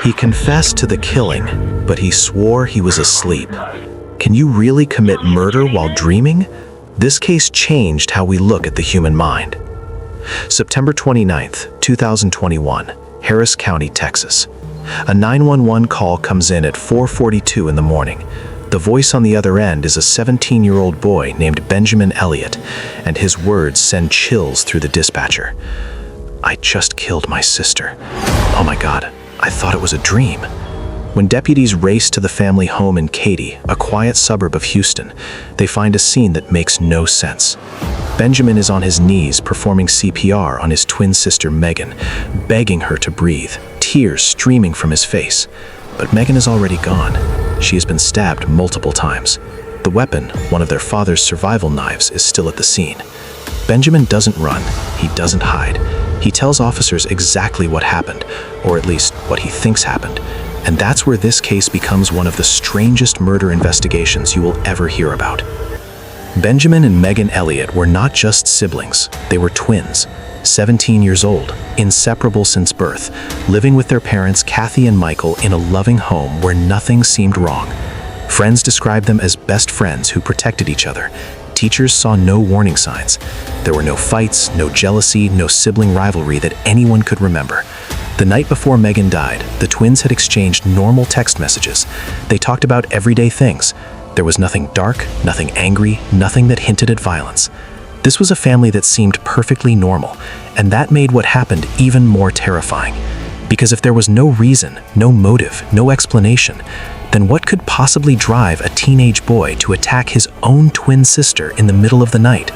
He confessed to the killing, but he swore he was asleep. Can you really commit murder while dreaming? This case changed how we look at the human mind. September 29th, 2021, Harris County, Texas. A 911 call comes in at 4:42 in the morning. The voice on the other end is a 17-year-old boy named Benjamin Elliott, and his words send chills through the dispatcher. "I just killed my sister. Oh my God, I thought it was a dream." When deputies race to the family home in Katy, a quiet suburb of Houston, they find a scene that makes no sense. Benjamin is on his knees performing CPR on his twin sister Megan, begging her to breathe, tears streaming from his face. But Megan is already gone. She has been stabbed multiple times. The weapon, one of their father's survival knives, is still at the scene. Benjamin doesn't run, he doesn't hide. He tells officers exactly what happened, or at least what he thinks happened. And that's where this case becomes one of the strangest murder investigations you will ever hear about. Benjamin and Megan Elliott were not just siblings, they were twins. 17 years old, inseparable since birth, living with their parents Kathy and Michael in a loving home where nothing seemed wrong. Friends described them as best friends who protected each other. Teachers saw no warning signs. There were no fights, no jealousy, no sibling rivalry that anyone could remember. The night before Megan died, the twins had exchanged normal text messages. They talked about everyday things. There was nothing dark, nothing angry, nothing that hinted at violence. This was a family that seemed perfectly normal, and that made what happened even more terrifying. Because if there was no reason, no motive, no explanation, then what could possibly drive a teenage boy to attack his own twin sister in the middle of the night?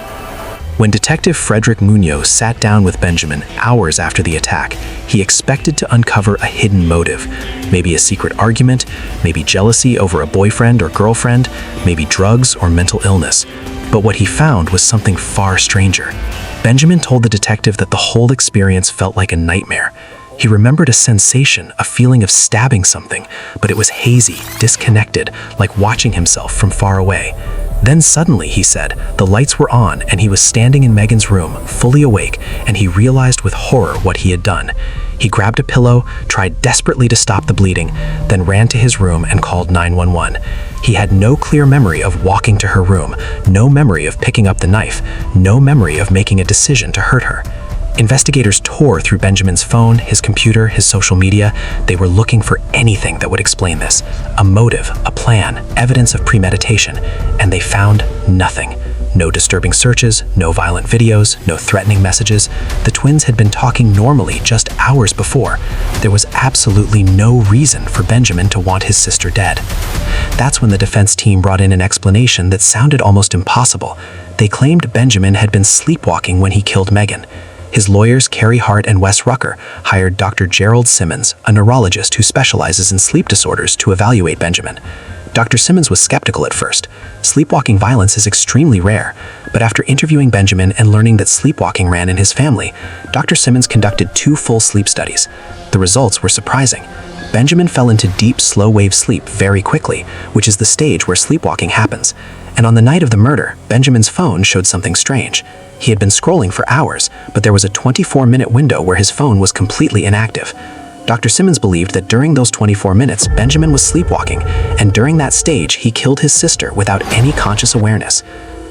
When Detective Frederick Munoz sat down with Benjamin hours after the attack, he expected to uncover a hidden motive. Maybe a secret argument, maybe jealousy over a boyfriend or girlfriend, maybe drugs or mental illness. But what he found was something far stranger. Benjamin told the detective that the whole experience felt like a nightmare. He remembered a sensation, a feeling of stabbing something, but it was hazy, disconnected, like watching himself from far away. Then suddenly, he said, the lights were on and he was standing in Megan's room, fully awake, and he realized with horror what he had done. He grabbed a pillow, tried desperately to stop the bleeding, then ran to his room and called 911. He had no clear memory of walking to her room, no memory of picking up the knife, no memory of making a decision to hurt her. Investigators tore through Benjamin's phone, his computer, his social media. They were looking for anything that would explain this. A motive, a plan, evidence of premeditation, and they found nothing. No disturbing searches, no violent videos, no threatening messages. The twins had been talking normally just hours before. There was absolutely no reason for Benjamin to want his sister dead. That's when the defense team brought in an explanation that sounded almost impossible. They claimed Benjamin had been sleepwalking when he killed Megan. His lawyers, Carrie Hart and Wes Rucker, hired Dr. Gerald Simmons, a neurologist who specializes in sleep disorders, to evaluate Benjamin. Dr. Simmons was skeptical at first. Sleepwalking violence is extremely rare, but after interviewing Benjamin and learning that sleepwalking ran in his family, Dr. Simmons conducted 2 full sleep studies. The results were surprising. Benjamin fell into deep, slow-wave sleep very quickly, which is the stage where sleepwalking happens. And on the night of the murder, Benjamin's phone showed something strange. He had been scrolling for hours, but there was a 24-minute window where his phone was completely inactive. Dr. Simmons believed that during those 24 minutes, Benjamin was sleepwalking, and during that stage, he killed his sister without any conscious awareness.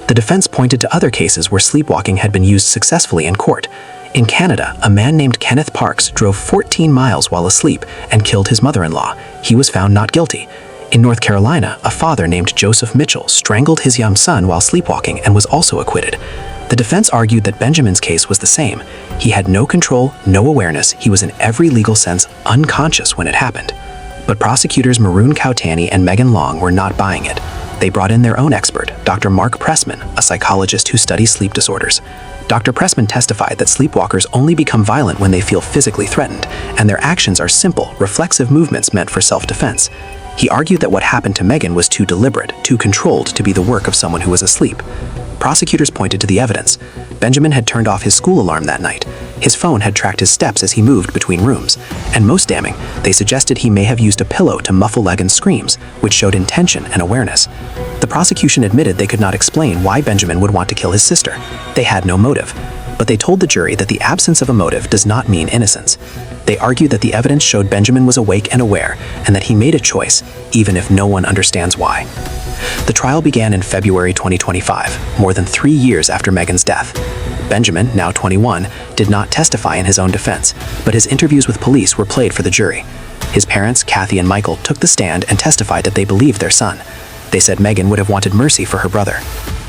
The defense pointed to other cases where sleepwalking had been used successfully in court. In Canada, a man named Kenneth Parks drove 14 miles while asleep and killed his mother-in-law. He was found not guilty. In North Carolina, a father named Joseph Mitchell strangled his young son while sleepwalking and was also acquitted. The defense argued that Benjamin's case was the same. He had no control, no awareness. He was in every legal sense unconscious when it happened. But prosecutors Maroon Kautani and Megan Long were not buying it. They brought in their own expert, Dr. Mark Pressman, a psychologist who studies sleep disorders. Dr. Pressman testified that sleepwalkers only become violent when they feel physically threatened, and their actions are simple, reflexive movements meant for self-defense. He argued that what happened to Megan was too deliberate, too controlled to be the work of someone who was asleep. Prosecutors pointed to the evidence. Benjamin had turned off his school alarm that night. His phone had tracked his steps as he moved between rooms. And most damning, they suggested he may have used a pillow to muffle Megan's screams, which showed intention and awareness. The prosecution admitted they could not explain why Benjamin would want to kill his sister. They had no motive. But they told the jury that the absence of a motive does not mean innocence. They argued that the evidence showed Benjamin was awake and aware, and that he made a choice, even if no one understands why. The trial began in February 2025, more than 3 years after Megan's death. Benjamin, now 21, did not testify in his own defense, but his interviews with police were played for the jury. His parents, Kathy and Michael, took the stand and testified that they believed their son. They said Megan would have wanted mercy for her brother.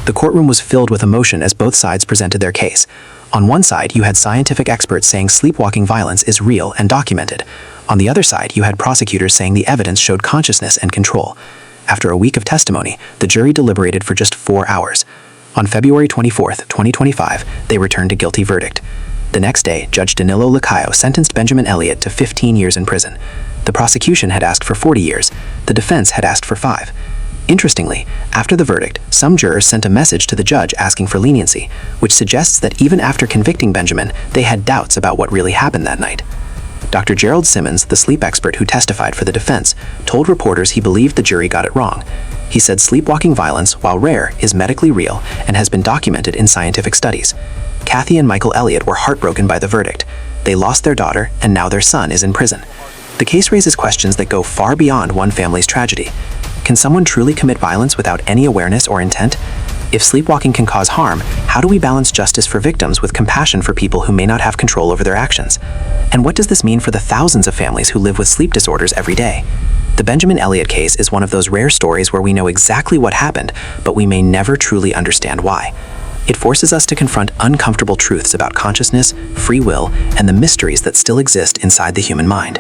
The courtroom was filled with emotion as both sides presented their case. On one side, you had scientific experts saying sleepwalking violence is real and documented. On the other side, you had prosecutors saying the evidence showed consciousness and control. After a week of testimony, the jury deliberated for just 4 hours. On February 24, 2025, they returned a guilty verdict. The next day, Judge Danilo Lacayo sentenced Benjamin Elliott to 15 years in prison. The prosecution had asked for 40 years. The defense had asked for 5. Interestingly, after the verdict, some jurors sent a message to the judge asking for leniency, which suggests that even after convicting Benjamin, they had doubts about what really happened that night. Dr. Gerald Simmons, the sleep expert who testified for the defense, told reporters he believed the jury got it wrong. He said sleepwalking violence, while rare, is medically real and has been documented in scientific studies. Kathy and Michael Elliott were heartbroken by the verdict. They lost their daughter, and now their son is in prison. The case raises questions that go far beyond one family's tragedy. Can someone truly commit violence without any awareness or intent? If sleepwalking can cause harm, how do we balance justice for victims with compassion for people who may not have control over their actions? And what does this mean for the thousands of families who live with sleep disorders every day? The Benjamin Elliott case is one of those rare stories where we know exactly what happened, but we may never truly understand why. It forces us to confront uncomfortable truths about consciousness, free will, and the mysteries that still exist inside the human mind.